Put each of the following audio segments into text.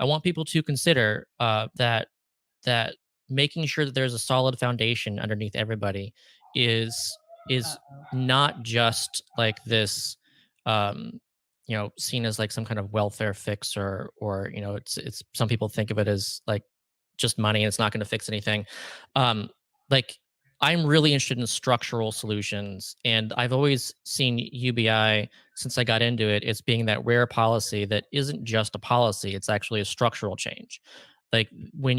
I want people to consider that making sure that there's a solid foundation underneath everybody is is Uh-oh. not just like this, um seen as like some kind of welfare fix, or it's some people think of it as like just money and it's not going to fix anything. um like, I'm really interested in structural solutions, and I've always seen UBI, since I got into it, as being that rare policy that isn't just a policy, it's actually a structural change. Like, when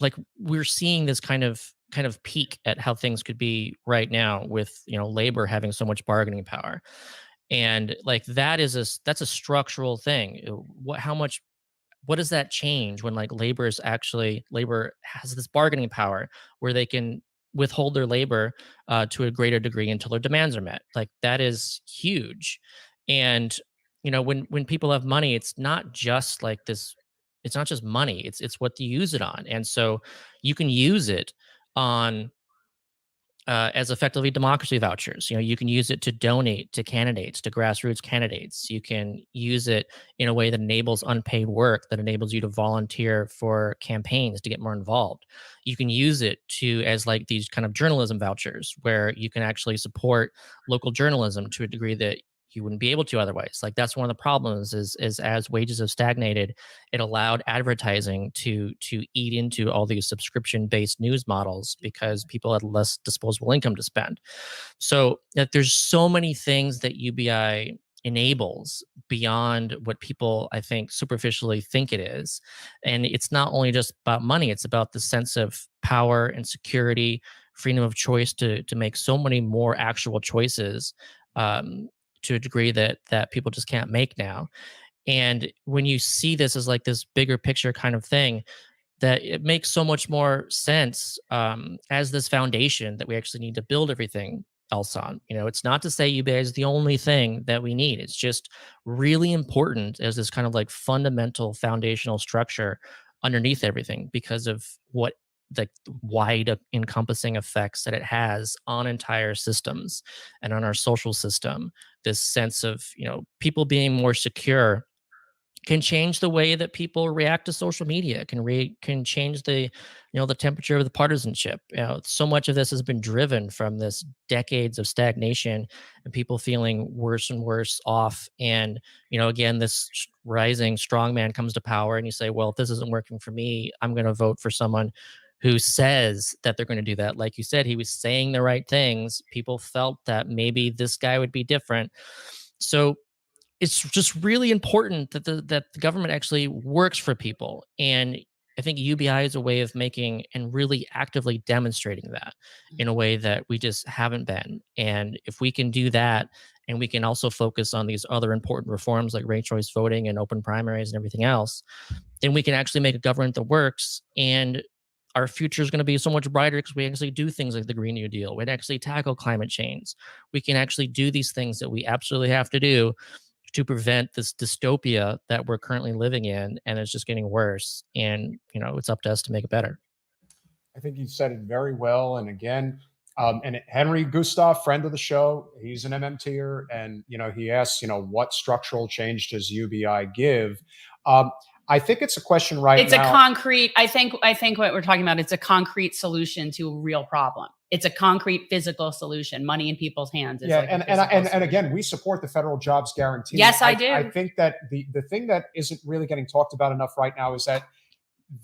like, we're seeing this kind of peak at how things could be right now with labor having so much bargaining power. And like, that's a structural thing. What does that change when like labor has this bargaining power where they can withhold their labor to a greater degree until their demands are met? Like, that is huge. And when people have money, it's not just like this. It's not just money. It's what you use it on. And so you can use it on as effectively democracy vouchers. You can use it to donate to candidates, to grassroots candidates. You can use it in a way that enables unpaid work, that enables you to volunteer for campaigns to get more involved. You can use it to as like these kind of journalism vouchers, where you can actually support local journalism to a degree that you wouldn't be able to otherwise. Like, that's one of the problems is as wages have stagnated, it allowed advertising to eat into all these subscription based news models because people had less disposable income to spend. So that there's so many things that UBI enables beyond what people, I think, superficially think it is. And it's not only just about money, it's about the sense of power and security, freedom of choice to make so many more actual choices, um, to a degree that people just can't make now. And when you see this as like this bigger picture kind of thing, that it makes so much more sense, as this foundation that we actually need to build everything else on. It's not to say UBI is the only thing that we need. It's just really important as this kind of like fundamental foundational structure underneath everything, because of what the wide encompassing effects that it has on entire systems and on our social system. This sense of people being more secure can change the way that people react to social media, can change the temperature of the partisanship. So much of this has been driven from this decades of stagnation and people feeling worse and worse off. And again, this rising strongman comes to power, and you say, well, if this isn't working for me, I'm going to vote for someone who says that they're going to do that. Like you said, he was saying the right things. People felt that maybe this guy would be different. So it's just really important that the government actually works for people. And I think UBI is a way of making and really actively demonstrating that in a way that we just haven't been. And if we can do that, and we can also focus on these other important reforms like ranked choice voting and open primaries and everything else, then we can actually make a government that works. And our future is going to be so much brighter because we actually do things like the Green New Deal. We'd actually tackle climate change. We can actually do these things that we absolutely have to do to prevent this dystopia that we're currently living in, and it's just getting worse. And it's up to us to make it better. I think you said it very well. And again, and Henry Gustav, friend of the show, he's an MMTer, and he asks, what structural change does UBI give? Um, I think it's a question right It's a now. concrete, I think what we're talking about, it's a concrete solution to a real problem. It's a concrete physical solution. Money in people's hands is Yeah, like a and physical and again, solution. we support the federal jobs guarantee. Yes, I I do. think that the thing that isn't really getting talked about enough right now is that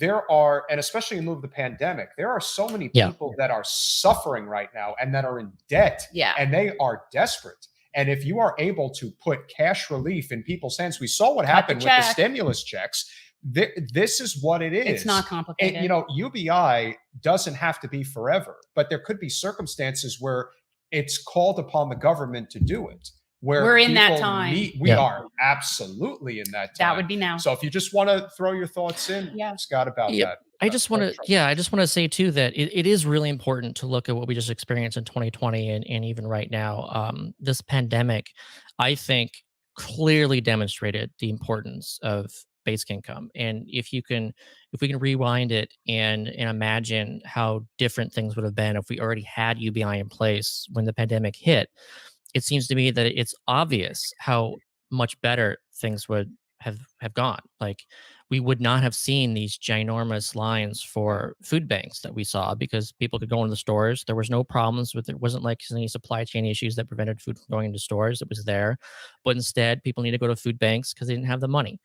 there are, and especially in lieu of the pandemic, there are so many Yeah. people that are suffering right now and that are in debt, Yeah. and they are desperate. And if you are able to put cash relief in people's hands, we saw what Cut the happened with the check. stimulus checks. This is what it is. It's not And, complicated. UBI doesn't have to be forever, but there could be circumstances where it's called upon the government to do it, where We're in that people time. need. We Yeah. are absolutely in that That time. would be now. So if you just want to throw your thoughts in, Yeah. Scott, about Yep. that. I just Go want ahead, to, Charles. yeah, I just want to say too that it is really important to look at what we just experienced in 2020, and even right now. This pandemic, I think, clearly demonstrated the importance of basic income. And if we can rewind it and imagine how different things would have been if we already had UBI in place when the pandemic hit, it seems to me that it's obvious how much better things would have gone. Like, we would not have seen these ginormous lines for food banks that we saw, because people could go into the stores. There was no problems with it. Wasn't like any supply chain issues that prevented food from going into stores. It was there. But instead, people need to go to food banks because they didn't have the money.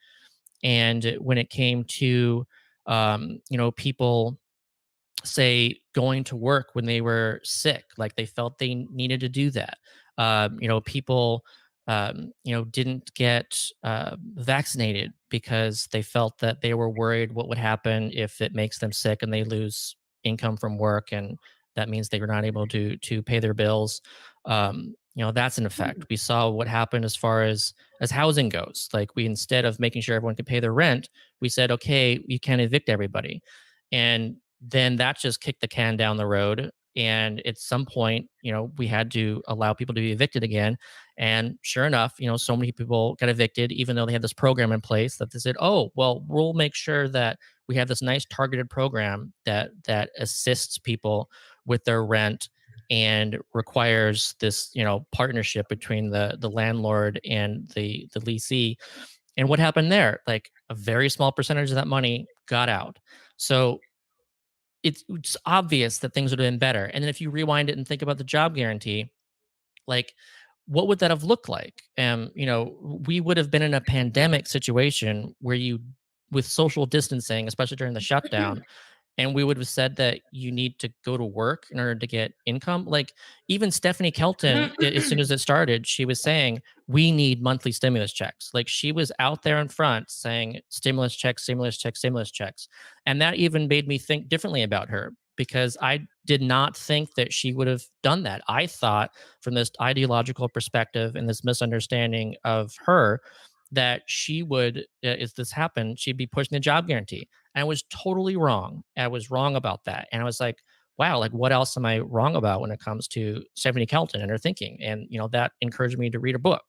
And when it came to, people say going to work when they were sick, like they felt they needed to do that. People, didn't get vaccinated because they felt that they were worried what would happen if it makes them sick and they lose income from work, and that means they were not able to pay their bills. That's an effect. We saw what happened as far as housing goes. Like, we, instead of making sure everyone could pay their rent, we said, okay, you can't evict everybody. And then that just kicked the can down the road. And at some point, we had to allow people to be evicted again. And sure enough, so many people got evicted, even though they had this program in place that they said, oh, well, we'll make sure that we have this nice targeted program that assists people with their rent and requires this, partnership between the landlord and the leasee. And what happened there? Like, a very small percentage of that money got out. So it's obvious that things would have been better. And then if you rewind it and think about the job guarantee, like, what would that have looked like? We would have been in a pandemic situation where with social distancing, especially during the shutdown, and we would have said that you need to go to work in order to get income. Like, even Stephanie Kelton, as soon as it started, she was saying we need monthly stimulus checks. Like, she was out there in front saying stimulus checks, stimulus checks, stimulus checks. And that even made me think differently about her, because I did not think that she would have done that. I thought, from this ideological perspective and this misunderstanding of her, that she would, if this happened, she'd be pushing the job guarantee. And I was totally wrong. I was wrong about that. And I was like, wow, like, what else am I wrong about when it comes to Stephanie Kelton and her thinking? And, that encouraged me to read a book.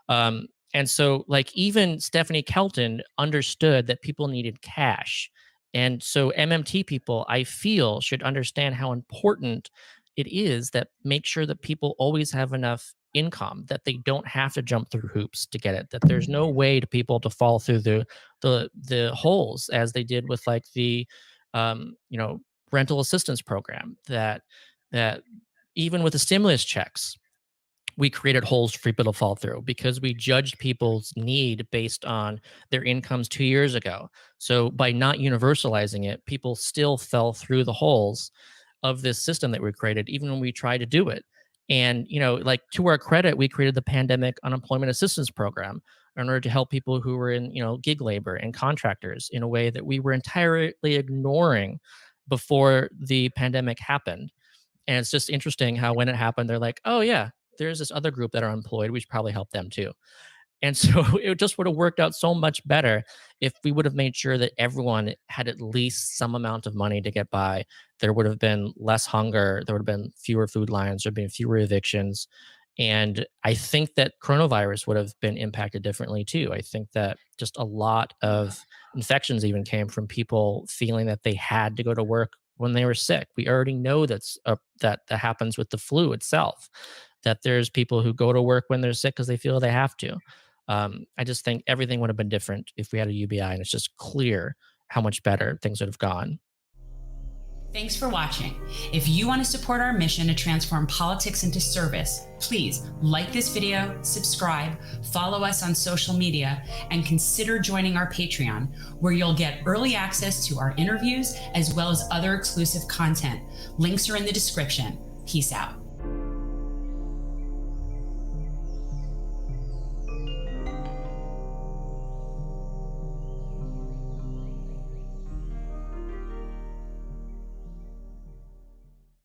And so, like, even Stephanie Kelton understood that people needed cash. And so MMT people, I feel, should understand how important it is that make sure that people always have enough income, that they don't have to jump through hoops to get it, that there's no way to people to fall through the holes as they did with, like, the um, you know rental assistance program, that even with the stimulus checks, we created holes for people to fall through because we judged people's need based on their incomes 2 years ago. So by not universalizing it, people still fell through the holes of this system that we created, even when we tried to do it. And, like, to our credit, we created the pandemic unemployment assistance program in order to help people who were in, gig labor and contractors in a way that we were entirely ignoring before the pandemic happened. And it's just interesting how, when it happened, they're like, oh, yeah, there's this other group that are employed. We should probably help them too. And so it just would have worked out so much better if we would have made sure that everyone had at least some amount of money to get by. There would have been less hunger. There would have been fewer food lines. There would have been fewer evictions. And I think that coronavirus would have been impacted differently too. I think that just a lot of infections even came from people feeling that they had to go to work when they were sick. We already know that happens with the flu itself, that there's people who go to work when they're sick because they feel they have to. I just think everything would have been different if we had a UBI, and it's just clear how much better things would have gone. Thanks for watching. If you want to support our mission to transform politics into service, please like this video, subscribe, follow us on social media, and consider joining our Patreon, where you'll get early access to our interviews as well as other exclusive content. Links are in the description. Peace out.